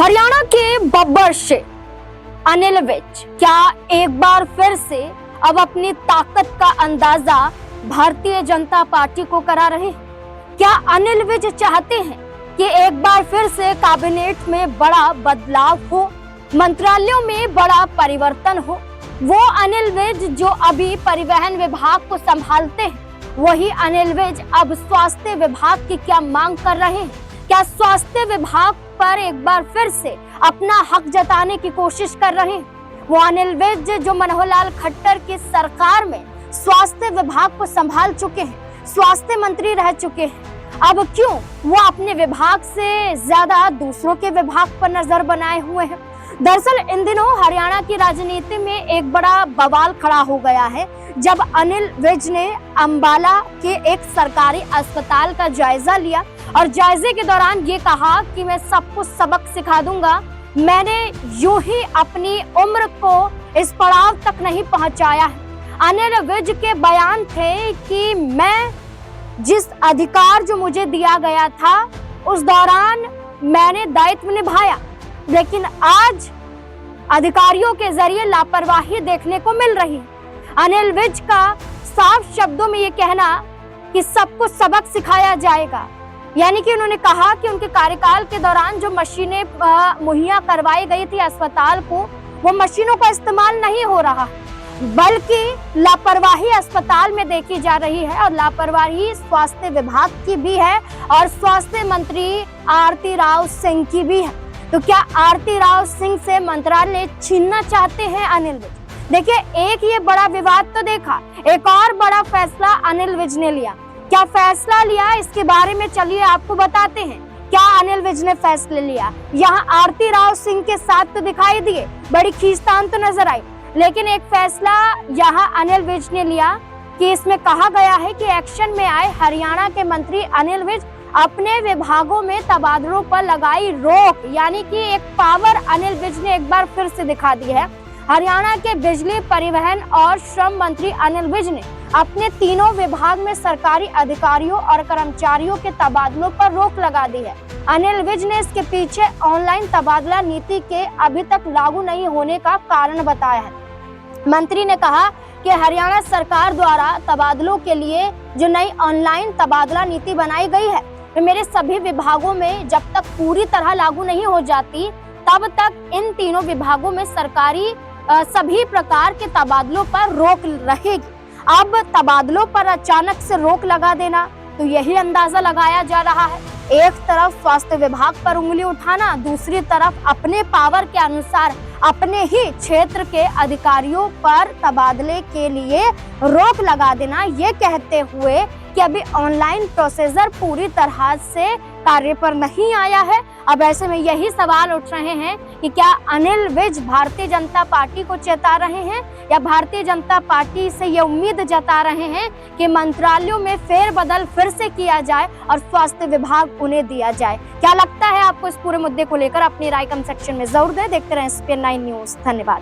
हरियाणा के बब्बर शेर अनिल विज क्या एक बार फिर से अब अपनी ताकत का अंदाजा भारतीय जनता पार्टी को करा रहे हैं? क्या अनिल विज चाहते हैं कि एक बार फिर से कैबिनेट में बड़ा बदलाव हो, मंत्रालयों में बड़ा परिवर्तन हो? वो अनिल विज जो अभी परिवहन विभाग को संभालते हैं, वही अनिल विज अब स्वास्थ्य विभाग की क्या मांग कर रहे हैं? क्या स्वास्थ्य विभाग पर एक बार फिर से अपना हक जताने की कोशिश कर रहे हैं? वो अनिल विज जो मनोहर लाल खट्टर की सरकार में स्वास्थ्य विभाग को संभाल चुके हैं, स्वास्थ्य मंत्री रह चुके हैं, अब क्यों वो अपने विभाग से ज्यादा दूसरों के विभाग पर नजर बनाए हुए हैं? दरअसल इन दिनों हरियाणा की राजनीति में एक बड़ा बवाल खड़ा हो गया है जब अनिल विज ने अंबाला के एक सरकारी अस्पताल का जायजा लिया और जायजे के दौरान ये कहा कि मैं सबको सबक सिखा दूंगा। मैंने यूं ही अपनी उम्र को इस पड़ाव तक नहीं पहुंचाया है। अनिल विज के बयान थे कि मैं जिस अधिकार जो मुझे दिया गया था उस दौरान मैंने दायित्व निभाया, लेकिन आज अधिकारियों के जरिए लापरवाही देखने को मिल रही है। अनिल विज का साफ शब्दों में ये कहना कि सबको सबक सिखाया जाएगा, यानी कि उन्होंने कहा कि उनके कार्यकाल के दौरान जो मशीनें मुहैया करवाई गई थी अस्पताल को, वो मशीनों का इस्तेमाल नहीं हो रहा, बल्कि लापरवाही अस्पताल में देखी जा रही है और लापरवाही स्वास्थ्य विभाग की भी है और स्वास्थ्य मंत्री आरती राव सिंह की भी है। तो क्या आरती राव सिंह से मंत्रालय छीनना चाहते हैं अनिल विज? देखिए, एक ये बड़ा विवाद तो देखा, एक और बड़ा फैसला अनिल विज ने लिया। क्या फैसला लिया, इसके बारे में चलिए आपको बताते हैं। क्या अनिल विज ने फैसले लिया? यहाँ आरती राव सिंह के साथ तो दिखाई दिए, बड़ी खींचतान तो नजर आई, लेकिन एक फैसला यहाँ अनिल विज ने लिया कि इसमें कहा गया है कि एक्शन में आए हरियाणा के मंत्री अनिल विज अपने विभागों में तबादलों पर लगाई रोक, यानी कि एक पावर अनिल विज ने एक बार फिर से दिखा दी है। हरियाणा के बिजली, परिवहन और श्रम मंत्री अनिल विज ने अपने तीनों विभाग में सरकारी अधिकारियों और कर्मचारियों के तबादलों पर रोक लगा दी है। अनिल विज ने इसके पीछे ऑनलाइन तबादला नीति के अभी तक लागू नहीं होने का कारण बताया है। मंत्री ने कहा कि हरियाणा सरकार द्वारा तबादलों के लिए जो नई ऑनलाइन तबादला नीति बनाई गई है, मेरे सभी विभागों में जब तक पूरी तरह लागू नहीं हो जाती, तब तक इन तीनों विभागों में सरकारी सभी प्रकार के तबादलों पर रोक रहेगी। अब तबादलों पर अचानक से रोक लगा देना, तो यही अंदाजा लगाया जा रहा है, एक तरफ स्वास्थ्य विभाग पर उंगली उठाना, दूसरी तरफ अपने पावर के अनुसार अपने ही क्षेत्र के अधिकारियों पर तबादले के लिए रोक लगा देना, ये कहते हुए कि अभी ऑनलाइन प्रोसीजर पूरी तरह से कार्य पर नहीं आया है। अब ऐसे में यही सवाल उठ रहे हैं कि क्या अनिल विज भारतीय जनता पार्टी को चेता रहे हैं या भारतीय जनता पार्टी से ये उम्मीद जता रहे हैं कि मंत्रालयों में फेरबदल फिर से किया जाए और स्वास्थ्य विभाग उन्हें दिया जाए? क्या लगता है आपको इस पूरे मुद्दे को लेकर? अपनी राय कमेंट सेक्शन में जरूर दें। देखते रहें SPN9 न्यूज़। धन्यवाद।